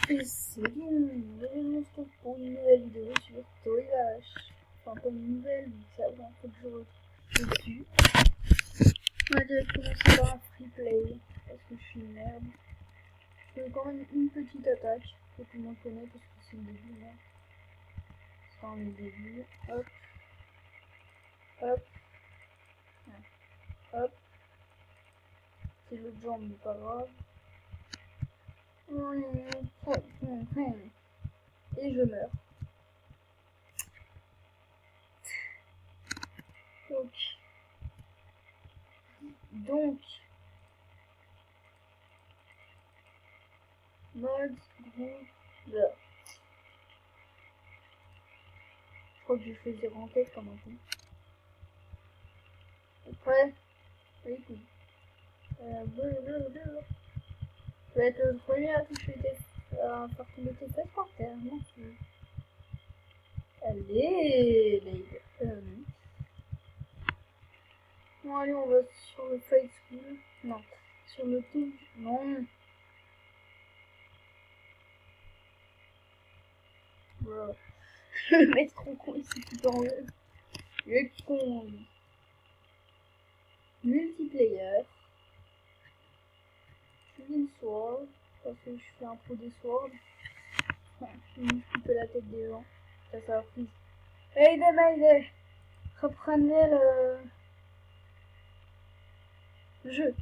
Et salut, pour une nouvelle vidéo sur Toylash. Enfin, pas une nouvelle, mais ça va, faut que je dessus. On va déjà commencer par un free play, parce que je suis une merde. Je fais quand même une petite attaque, que tout le monde connaît, parce que c'est le début, là. C'est quand même le début. Hop. Hop. Hop. C'est l'autre jambe, mais pas grave. Et je meurs. Donc, mode groupe là. Je crois que je fais 0 en tête comme un coup. Après, écoute. Je vais être le premier à toucher à faire tomber tes fesses par terre. Non, allez, bon, allez, on va sur le fight school. Non, sur le tout. Non. Bro. Le mec trop con, il s'est tout en l'air. Le con. Multiplayer. Je fais une sword. Parce que je fais un pro des swords. Enfin, je vais couper la tête des gens. Ça va prise. Mayday. Reprenez le jeu.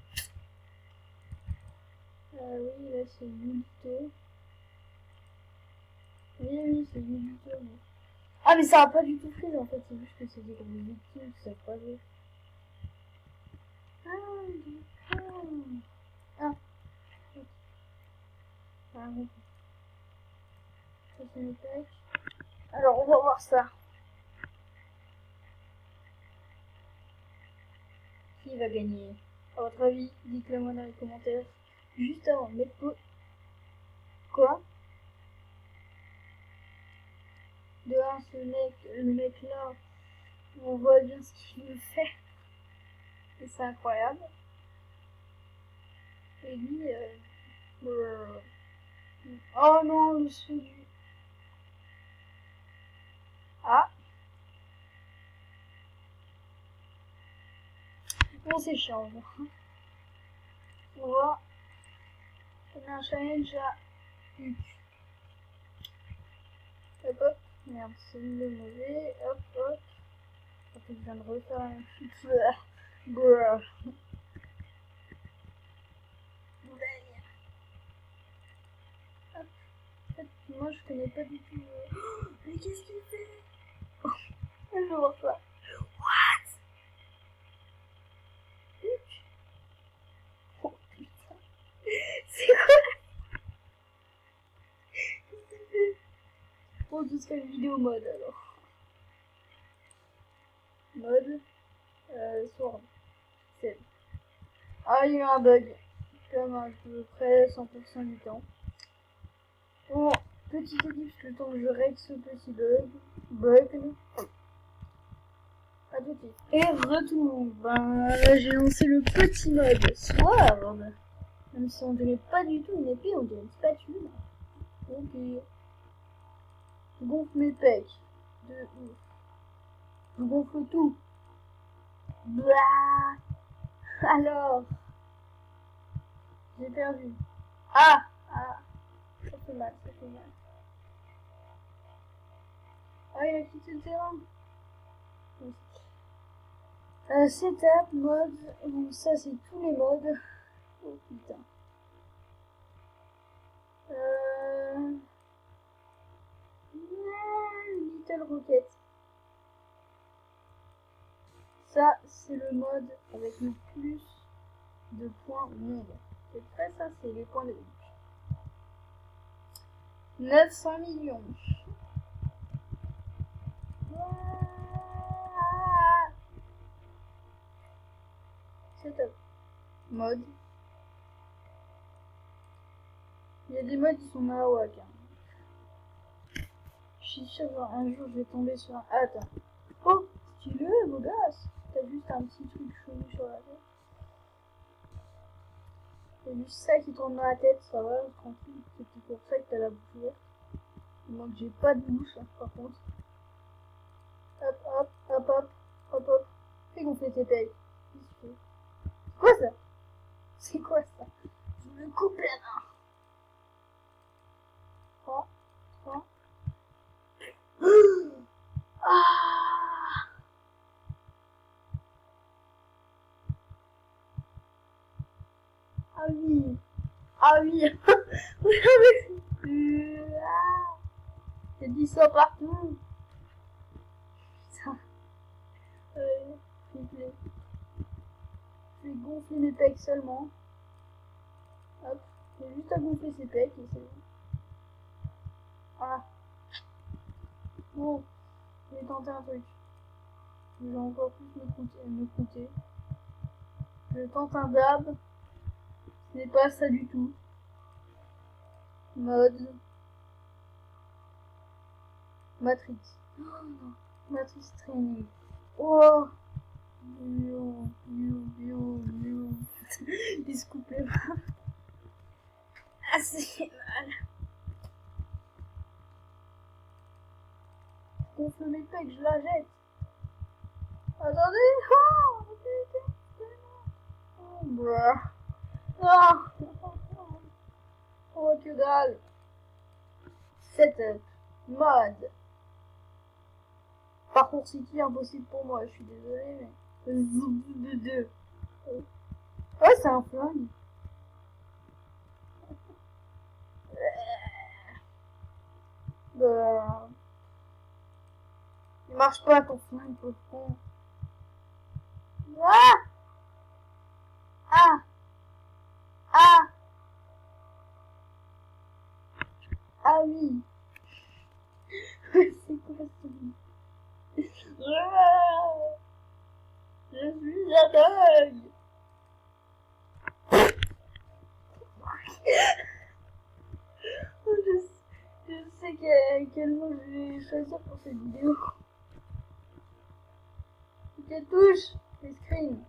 Oui, là c'est Yulito. Oui, c'est Yulito. Mais... Ah, mais ça va pas du tout freeze en fait, c'est juste que c'est des gros victimes, ça va pas jouer. Ah, d'accord. Ah, bon. Ça c'est une attaque. Alors, on va voir ça. Qui va gagner? À votre avis, dites-le moi dans les commentaires. Juste avant de mettre quoi? De 1, le mec là, on voit bien ce qu'il me fait. Et c'est incroyable. Et lui, oh non, le son du... Ah. Bon, c'est chiant. On va donner un challenge à Huc. Hop, hop. Merde, c'est le mauvais. Hop, hop. Je crois que je viens de refaire la même chose. Brrr. Hop. En fait, moi, je connais pas du tout. Mais qu'est-ce qu'il fait? Je veux voir ça. What? Huc? Oh putain. C'est quoi? Bon, ce serait une vidéo mode alors. Mode. Sword. C'est. Ah, il y a eu un bug. Comme à peu près 100% du temps. Bon, petite équipe, le temps que je règle ce petit bug. À tout de suite. Et retour. Ben là, j'ai lancé le petit mode Sword. Même si on dirait pas du tout une épée, on dirait une spatule. Ok. Je gonfle mes pecs. De ouf. Je gonfle tout. Blah. Alors. J'ai perdu. Ah. Ça fait mal. Ah, il a quitté le terrain. Setup, mode. Bon, ça c'est tous les modes. Oh putain. Little Rocket. Ça, c'est le mode avec le plus de points au monde. C'est très ça, c'est les points de vue. 900 millions. C'est top. Mode. Il y a des modes qui sont nawak. Je suis sûr un jour je vais tomber sur un... Attends. Oh, stylé, beau gosse. T'as juste un petit truc chelou sur la tête. C'est juste ça qui tourne dans la tête, ça va, tranquille. C'est pour ça que t'as la bouche ouverte. Moi que j'ai pas de bouche, hein, par contre. Hop, hop, hop, hop, hop, hop. Fais gonfler tes pecs. C'est quoi ça? C'est quoi ça? Je me coupe la main. 3, 3. Ah! Ah oui. Ah oui. Il y a du sang partout. Putain. Je vais gonfler mes pecs seulement. Hop. J'ai juste à gonfler ses pecs et c'est bon. Voilà. Bon. Je vais tenter un truc. Je vais encore plus me compter. Je tente un dab. Ce n'est pas ça du tout. Mode. Matrix. Oh non. Matrix Training. Oh. Il se coupe les mains. Ah, c'est mal. Je gonfle mes pecs, je la jette. Attendez. Oh, bruh. Ah. Oh, que dalle. Setup. Mode. Parcours City, impossible pour moi, je suis désolée, mais... Ouais, c'est un flingue. Il marche pas ton flingue, pauvre con. Ah! Ah! Ah! Ah oui! C'est quoi ce bruit? Je suis aveugle! Je sais quel mot je vais choisir pour cette vidéo. Quelle touche? Les screens.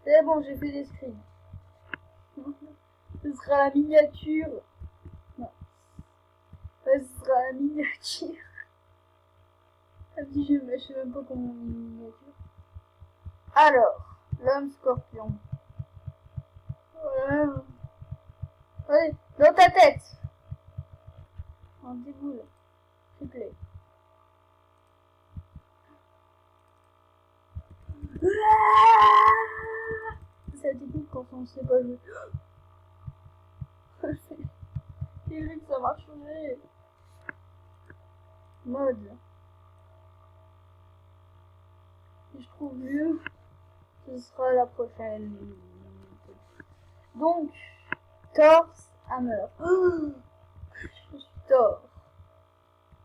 C'est bon, j'ai fait des screens. Ce sera la miniature. Non. Ce sera la miniature. Ah si, je sais même pas comment on dit miniature. Alors, l'homme scorpion. Voilà. Allez, dans ta tête. En déboule. Triplé. C'est la technique quand on ne sait pas jouer. J'ai vu que ça marcherait. Mode. Si je trouve mieux, ce sera la prochaine. Donc, torse, hammer. Je suis tort.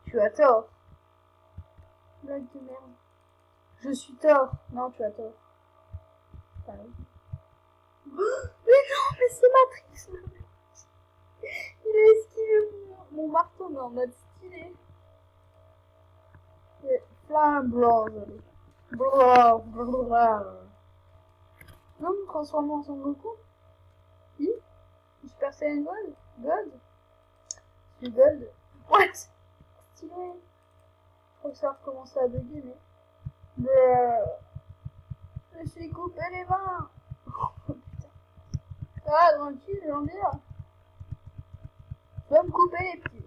Tu as tort. Blague de merde. Je suis tort. Non, tu as tort. Enfin, mais non, mais c'est Matrix. Il a esquivé mon marteau, mais en mode stylé. Flamme blanche. Non, me transformer en Son Goku. Oui. Super Saiyan God. God. Du Gold. What? Stylé. Je crois que ça a recommencé à bugger, mais... Je suis coupé les mains. Oh putain. Ah, tranquille, j'en dire. Je vais me couper les pieds.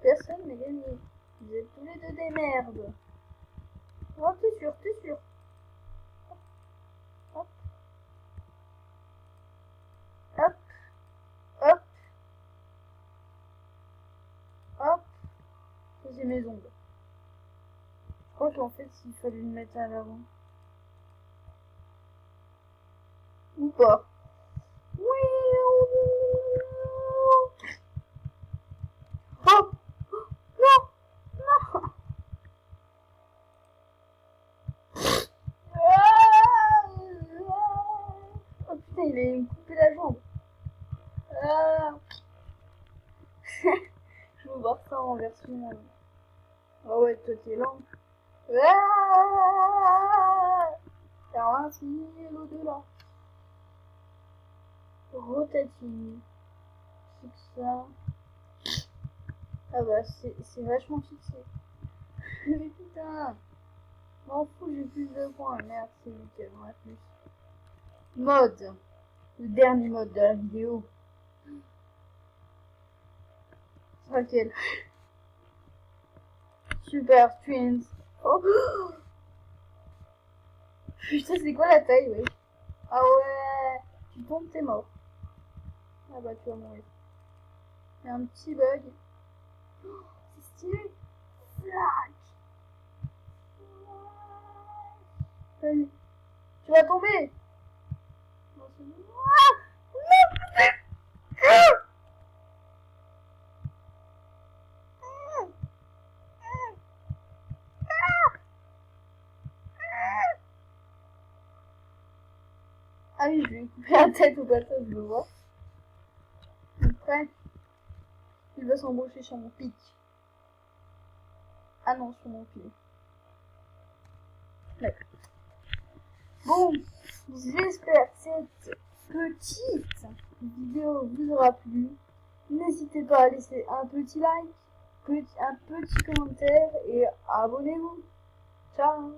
Personne n'a gagné. Vous êtes tous les deux des merdes. Oh, t'es sûr, t'es sûr. Hop. Hop. Hop. Hop. Ça, c'est mes ongles. Je crois qu'en fait, il fallait le mettre à l'avant. Ou pas. Oui. Oh. Non. Non. Oh putain, il allait me couper la jambe. Ah. Je veux voir ça en version... Oh ouais, toi t'es lent. Ah. Faire ainsi l'au-delà. rotating. Fixe ça. Ah bah c'est vachement fixé. Mais putain. M'en fous, j'ai plus de points. Merde, c'est lui qui en a plus. Mode. Le dernier mode de la vidéo. C'est lequel? Super Twins. Oh. Putain, c'est quoi la taille, ouais. Ah ouais. Tu tombes, t'es mort. Ah bah tu vas mourir. Il y a un petit bug. Oh, c'est stylé. Flac. Vas-y. Tu vas tomber. Non, c'est bon. Ah oui, je lui ai coupé la tête au passage, je le vois. Après, il va s'embaucher sur mon pic. Ah non, sur mon pied. D'accord. Bon, j'espère que cette petite vidéo vous aura plu. N'hésitez pas à laisser un petit like, un petit commentaire et abonnez-vous. Ciao.